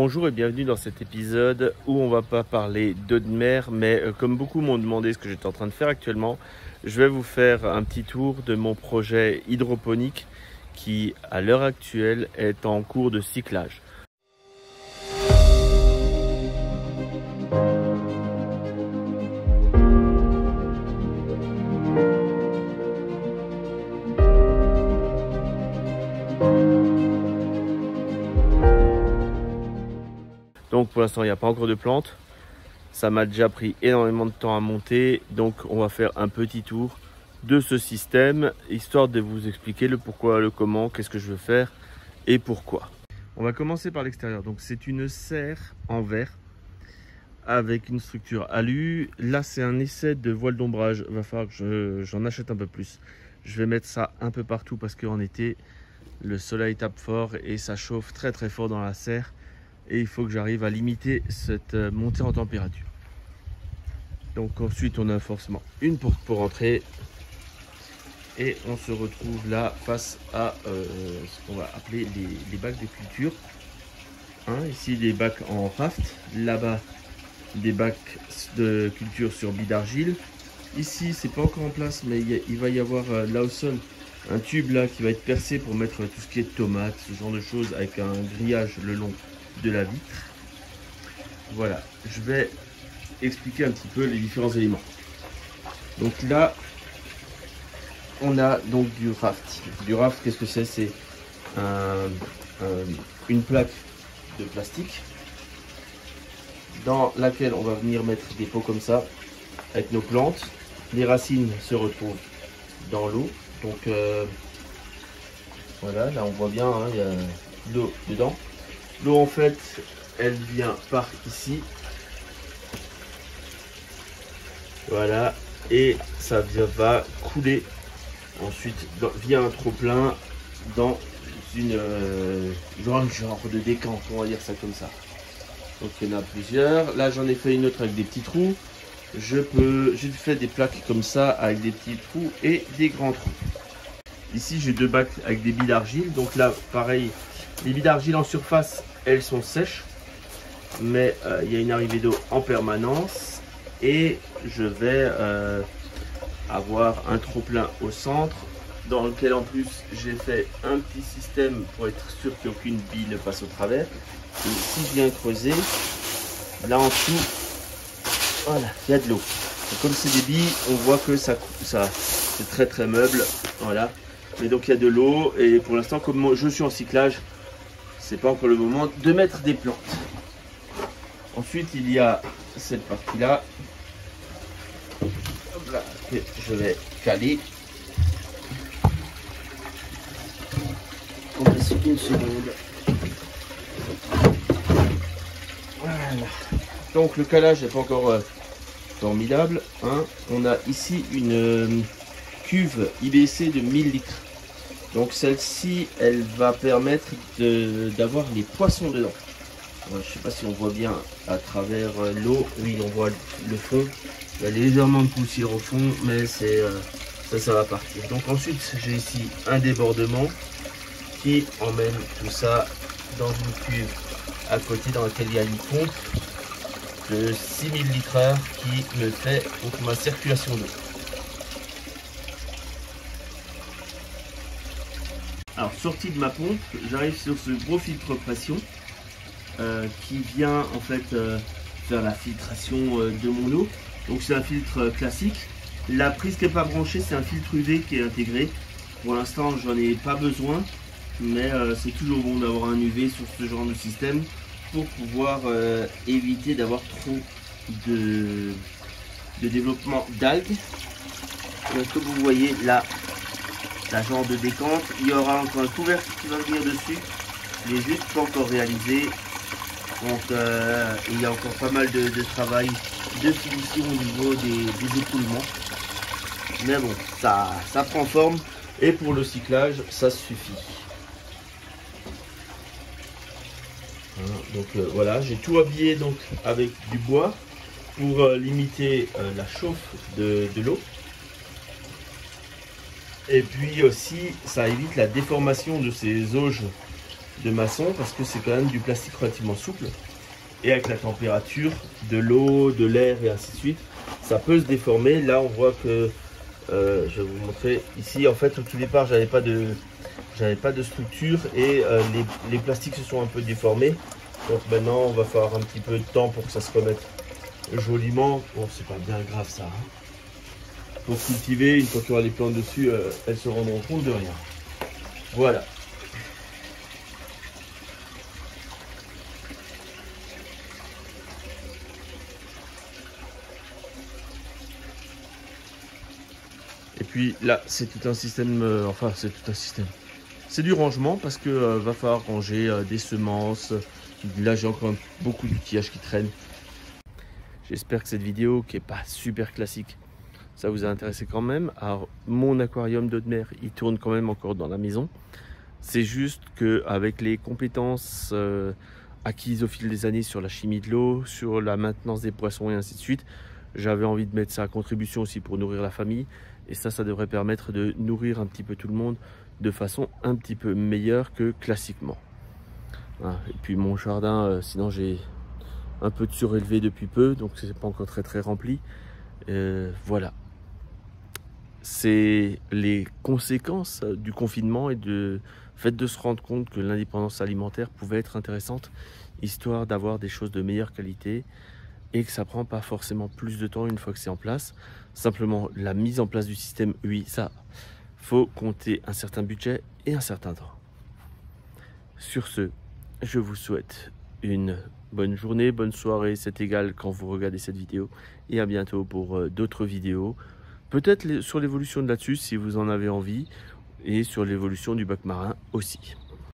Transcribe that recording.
Bonjour et bienvenue dans cet épisode où on va pas parler d'eau de mer, mais comme beaucoup m'ont demandé ce que j'étais en train de faire actuellement, je vais vous faire un petit tour de mon projet hydroponique qui, à l'heure actuelle, est en cours de cyclage. Donc pour l'instant il n'y a pas encore de plantes, ça m'a déjà pris énormément de temps à monter, donc on va faire un petit tour de ce système, histoire de vous expliquer le pourquoi, le comment, qu'est-ce que je veux faire et pourquoi. On va commencer par l'extérieur, donc c'est une serre en verre avec une structure alu. Là c'est un essai de voile d'ombrage, il va falloir que j'en achète un peu plus. Je vais mettre ça un peu partout parce qu'en été le soleil tape fort et ça chauffe très très fort dans la serre. Et il faut que j'arrive à limiter cette montée en température. Donc ensuite on a forcément une porte pour entrer. Et on se retrouve là face à ce qu'on va appeler les bacs de culture. Ici des bacs en raft. Là-bas des bacs de culture sur billes d'argile. Ici c'est pas encore en place mais il va y avoir là au sol un tube là qui va être percé pour mettre tout ce qui est tomates, ce genre de choses avec un grillage le long de la vitre. Voilà, je vais expliquer un petit peu les différents éléments. Donc là on a donc du raft. Du raft, qu'est-ce que c'est? C'est une plaque de plastique dans laquelle on va venir mettre des pots comme ça avec nos plantes. Les racines se retrouvent dans l'eau, donc voilà, là on voit bien, il y a de l'eau dedans. L'eau en fait elle vient par ici, voilà, et ça va couler ensuite via un trop plein dans une genre de décante, on va dire ça comme ça. Donc il y en a plusieurs. Là j'en ai fait une autre avec des petits trous. J'ai fait des plaques comme ça avec des petits trous et des grands trous. Ici j'ai deux bacs avec des billes d'argile, donc là pareil. Les billes d'argile en surface, elles sont sèches, mais il y a une arrivée d'eau en permanence et je vais avoir un trop-plein au centre dans lequel en plus j'ai fait un petit système pour être sûr qu'aucune bille ne passe au travers. Et si je viens creuser, là en dessous, voilà, il y a de l'eau. Comme c'est des billes, on voit que ça c'est très très meuble, voilà. Mais donc il y a de l'eau et pour l'instant comme je suis en cyclage, c'est pas encore le moment de mettre des plantes. Ensuite il y a cette partie là, que je vais caler. On passe une seconde. Voilà. Donc le calage n'est pas encore formidable. On a ici une cuve IBC de 1000 litres. Donc celle-ci, elle va permettre d'avoir les poissons dedans. Je ne sais pas si on voit bien à travers l'eau. Oui, on voit le fond. Il y a légèrement de poussière au fond, mais c'est ça va partir. Donc ensuite, j'ai ici un débordement qui emmène tout ça dans une cuve à côté dans laquelle il y a une pompe de 6000 litres/heure qui me fait donc ma circulation d'eau. Alors sorti de ma pompe, j'arrive sur ce gros filtre pression qui vient en fait faire la filtration de mon eau. Donc c'est un filtre classique. La prise qui n'est pas branchée, c'est un filtre UV qui est intégré. Pour l'instant j'en ai pas besoin, mais c'est toujours bon d'avoir un UV sur ce genre de système pour pouvoir éviter d'avoir trop de développement d'algues. Comme vous voyez là, la genre de décante, il y aura encore un couvercle qui va venir dessus, il n'est juste pas encore réalisé, donc il y a encore pas mal de travail de finition au niveau des écoulements, mais bon, ça prend forme et pour le cyclage ça suffit. Donc voilà, j'ai tout habillé donc avec du bois pour limiter la chauffe de l'eau. Et puis aussi, ça évite la déformation de ces auges de maçon parce que c'est quand même du plastique relativement souple. Et avec la température de l'eau, de l'air et ainsi de suite, ça peut se déformer. Là, on voit que, je vais vous montrer ici, en fait, au tout départ, j'avais pas de structure et les plastiques se sont un peu déformés. Donc maintenant, on va faire un petit peu de temps pour que ça se remette joliment. Bon, c'est pas bien grave ça. Hein. Pour cultiver, une fois qu'il y aura les plantes dessus, elles se rendront compte de rien. Voilà. Et puis là, c'est tout un système, enfin c'est tout un système. C'est du rangement parce que va falloir ranger des semences. Là, j'ai encore beaucoup d'outillages qui traînent. J'espère que cette vidéo, qui n'est pas super classique, ça vous a intéressé quand même. Alors, mon aquarium d'eau de mer, il tourne quand même encore dans la maison. C'est juste qu'avec les compétences acquises au fil des années sur la chimie de l'eau, sur la maintenance des poissons et ainsi de suite, j'avais envie de mettre ça à contribution aussi pour nourrir la famille. Et ça devrait permettre de nourrir un petit peu tout le monde de façon un petit peu meilleure que classiquement. Voilà. Et puis mon jardin, sinon j'ai un peu de surélevé depuis peu, donc c'est pas encore très rempli. Voilà. C'est les conséquences du confinement et du fait de se rendre compte que l'indépendance alimentaire pouvait être intéressante, histoire d'avoir des choses de meilleure qualité et que ça prend pas forcément plus de temps une fois que c'est en place. Simplement la mise en place du système, oui, ça, faut compter un certain budget et un certain temps. Sur ce, je vous souhaite une bonne journée, bonne soirée, c'est égal quand vous regardez cette vidéo, et à bientôt pour d'autres vidéos. Peut-être sur l'évolution de là-dessus si vous en avez envie, et sur l'évolution du bac marin aussi.